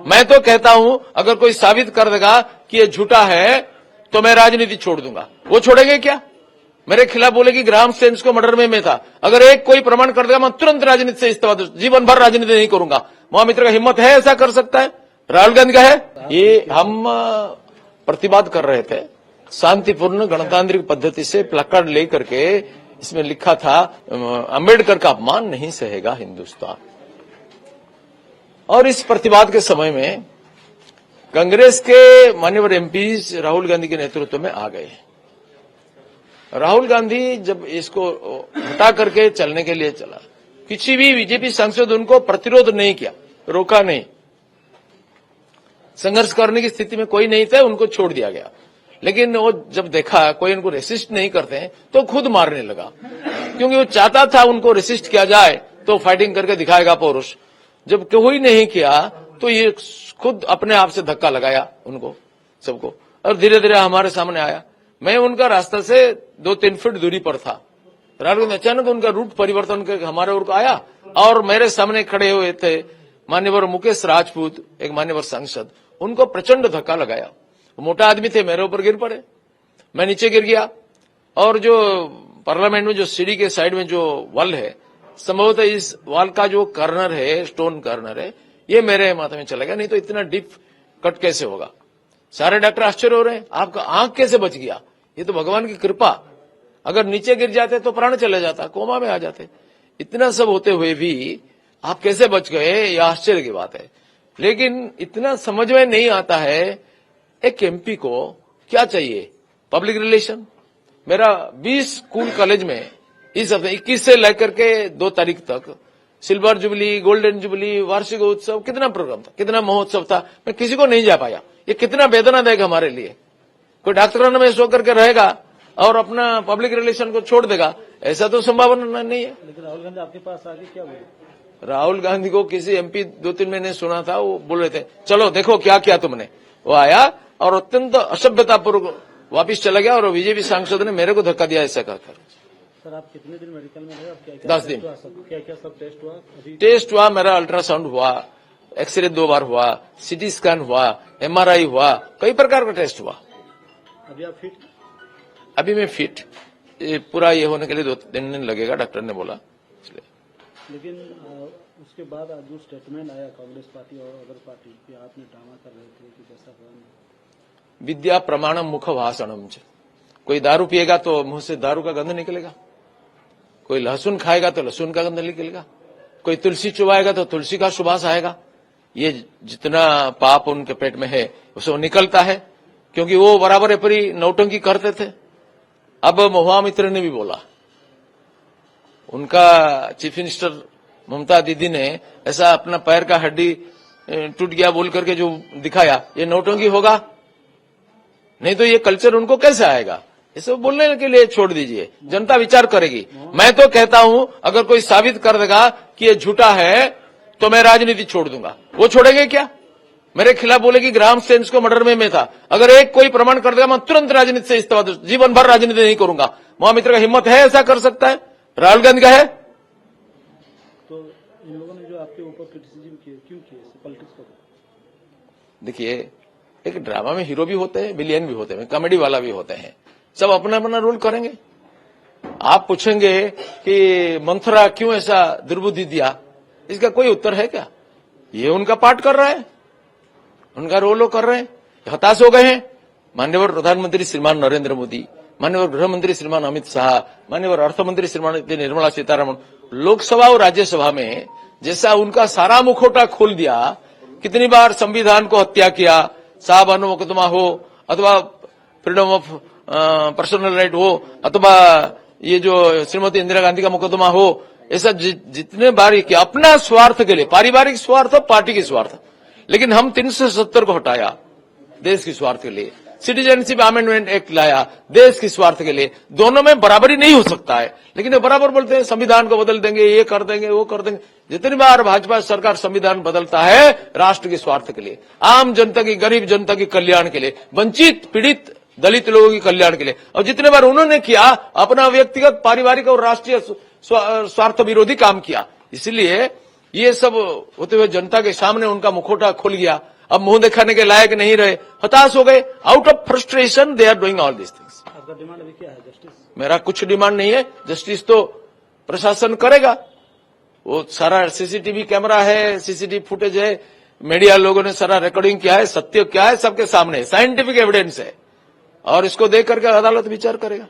मैं तो कहता हूं अगर कोई साबित कर देगा कि ये झूठा है तो मैं राजनीति छोड़ दूंगा। वो छोड़ेंगे क्या? मेरे खिलाफ बोले कि ग्राम सेंस को मर्डर में मैं था, अगर एक कोई प्रमाण कर देगा मैं तुरंत राजनीति से इस्तीफा दूं, जीवन भर राजनीति नहीं करूंगा। महामित्र का हिम्मत है ऐसा कर सकता है? राहुल गांधी का है? ये हम प्रतिवाद कर रहे थे शांतिपूर्ण गणतांत्रिक पद्धति से, प्लकार्ड लेकर के इसमें लिखा था अंबेडकर का अपमान नहीं सहेगा हिंदुस्तान। और इस प्रतिवाद के समय में कांग्रेस के मान्यवर एमपीज राहुल गांधी के नेतृत्व में आ गए। राहुल गांधी जब इसको हटा करके चलने के लिए चला, किसी भी बीजेपी सांसद उनको प्रतिरोध नहीं किया, रोका नहीं, संघर्ष करने की स्थिति में कोई नहीं था, उनको छोड़ दिया गया। लेकिन वो जब देखा कोई उनको रेसिस्ट नहीं करते हैं तो खुद मारने लगा, क्योंकि वो चाहता था उनको रेसिस्ट किया जाए तो फाइटिंग करके दिखाएगा पौरुष। जब कोई नहीं किया तो ये खुद अपने आप से धक्का लगाया उनको सबको, और धीरे धीरे हमारे सामने आया। मैं उनका रास्ता से 2-3 फीट दूरी पर था, राहुल गांधी अचानक उनका रूट परिवर्तन करके हमारे ओर को आया और मेरे सामने खड़े हुए थे मान्यवर मुकेश राजपूत, एक मान्यवर सांसद, उनको प्रचंड धक्का लगाया। मोटा आदमी थे, मेरे ऊपर गिर पड़े, मैं नीचे गिर गया। और जो पार्लियामेंट में जो सीढ़ी के साइड में जो वॉल है, संभवतः इस वॉल का जो कॉर्नर है, स्टोन कॉर्नर है, ये मेरे माथे में चला गया, नहीं तो इतना डीप कट कैसे होगा। सारे डॉक्टर आश्चर्य हो रहे हैं, आपका आंख कैसे बच गया? ये तो भगवान की कृपा, अगर नीचे गिर जाते तो प्राण चले जाता, कोमा में आ जाते। इतना सब होते हुए भी आप कैसे बच गए, यह आश्चर्य की बात है। लेकिन इतना समझ में नहीं आता है एक एमपी को क्या चाहिए। पब्लिक रिलेशन, मेरा 20 स्कूल कॉलेज में इस हफ्ते 21 से लेकर के 2 तारीख तक सिल्वर जुबली, गोल्डन जुबली, वार्षिक उत्सव, कितना प्रोग्राम था, कितना महोत्सव था, मैं किसी को नहीं जा पाया। ये कितना वेदनादायक हमारे लिए। कोई डॉक्टर में सो करके रहेगा और अपना पब्लिक रिलेशन को छोड़ देगा, ऐसा तो संभावना नहीं है। लेकिन राहुल गांधी आपके पास आगे क्या बोले? राहुल गांधी को किसी एमपी 2-3 महीने सुना था, वो बोल रहे थे चलो देखो क्या किया तुमने। वो आया और अत्यंत असभ्यतापूर्वक वापिस चला गया और बीजेपी सांसद ने मेरे को धक्का दिया ऐसा कहकर। सर आप कितने दिन मेडिकल में रहे? क्या 10 दिन। क्या क्या सब टेस्ट हुआ? टेस्ट हुआ, मेरा अल्ट्रासाउंड हुआ, एक्सरे 2 बार हुआ, सीटी स्कैन हुआ, एमआरआई हुआ, कई प्रकार का टेस्ट हुआ। अभी आप फिट? अभी मैं फिट, पूरा ये होने के लिए 2-3 दिन लगेगा, डॉक्टर ने बोला। लेकिन उसके बाद आज जो स्टेटमेंट आया कांग्रेस पार्टी और अदर पार्टी कि आपने ड्रामा कर रहे थे कि जैसा हुआ नहीं। विद्या प्रमाणम मुख भाषणम। कोई दारू पिएगा तो मुंह से दारू का गंध निकलेगा, कोई लहसुन खाएगा तो लहसुन का गंध निकलेगा, कोई तुलसी चुबाएगा तो तुलसी का सुबास आएगा। ये जितना पाप उनके पेट में है उसे निकलता है, क्योंकि वो बराबर अपनी नौटंकी करते थे। अब महुआ मित्र ने भी बोला, उनका चीफ मिनिस्टर ममता दीदी ने ऐसा अपना पैर का हड्डी टूट गया बोल करके जो दिखाया, ये नौटंकी होगा, नहीं तो ये कल्चर उनको कैसे आएगा। इसे बोलने के लिए छोड़ दीजिए, जनता विचार करेगी। मैं तो कहता हूं अगर कोई साबित कर देगा कि ये झूठा है तो मैं राजनीति छोड़ दूंगा। वो छोड़ेंगे क्या? मेरे खिलाफ बोले कि ग्राम सेंस को मर्डर में मैं था, अगर एक कोई प्रमाण कर देगा मैं तुरंत राजनीति से इस्तीफा दूं, जीवन भर राजनीति नहीं करूंगा। महामित्र का हिम्मत है ऐसा कर सकता है? राहुल गांधी का है? तो इन लोगों ने जो आपके ऊपर क्रिटिसिज्म किया, क्यों किया? पॉलिटिक्स को देखिए, एक ड्रामा में हीरो भी होते हैं, विलियन भी होते हैं, कॉमेडी वाला भी होते हैं, सब अपना अपना रोल करेंगे। आप पूछेंगे कि मंथरा क्यों ऐसा दुर्बुद्धि दिया, इसका कोई उत्तर है क्या? ये उनका पार्ट कर रहा है, उनका रोल वो कर रहे हैं, हताश हो गए हैं। माननीय प्रधानमंत्री श्रीमान नरेंद्र मोदी, माननीय गृह मंत्री श्रीमान अमित शाह, माननीय अर्थ मंत्री श्रीमती निर्मला सीतारमण लोकसभा और राज्यसभा में जैसा उनका सारा मुखौटा खोल दिया, कितनी बार संविधान को हत्या किया, शाहबानो मुकदमा हो अथवा फ्रीडम ऑफ पर्सनल राइट हो अथवा ये जो श्रीमती इंदिरा गांधी का मुकदमा हो, ऐसा जितने बार ये किया अपना स्वार्थ के लिए, पारिवारिक स्वार्थ और पार्टी के स्वार्थ। लेकिन हम 370 को हटाया देश के स्वार्थ के लिए, सिटीजनशिप अमेंडमेंट एक्ट लाया देश के स्वार्थ के लिए। दोनों में बराबरी नहीं हो सकता है, लेकिन वो बराबर बोलते हैं संविधान को बदल देंगे, ये कर देंगे, वो कर देंगे। जितनी बार भाजपा सरकार संविधान बदलता है राष्ट्र के स्वार्थ के लिए, आम जनता की, गरीब जनता के कल्याण के लिए, वंचित पीड़ित दलित लोगों के कल्याण के लिए, और जितने बार उन्होंने किया अपना व्यक्तिगत, पारिवारिक और राष्ट्रीय स्वार्थ विरोधी काम किया। इसलिए ये सब होते हुए जनता के सामने उनका मुखौटा खुल गया, अब मुंह दिखाने के लायक नहीं रहे, हताश हो गए। Out of frustration they are doing all this things. आपका डिमांड अभी क्या है? जस्टिस? मेरा कुछ डिमांड नहीं है, जस्टिस तो प्रशासन करेगा। वो सारा सीसीटीवी कैमरा है, सीसीटीवी फुटेज है, मीडिया लोगों ने सारा रिकॉर्डिंग किया है, सत्य क्या है सबके सामने, साइंटिफिक एविडेंस है, और इसको देख करके अदालत विचार करेगा।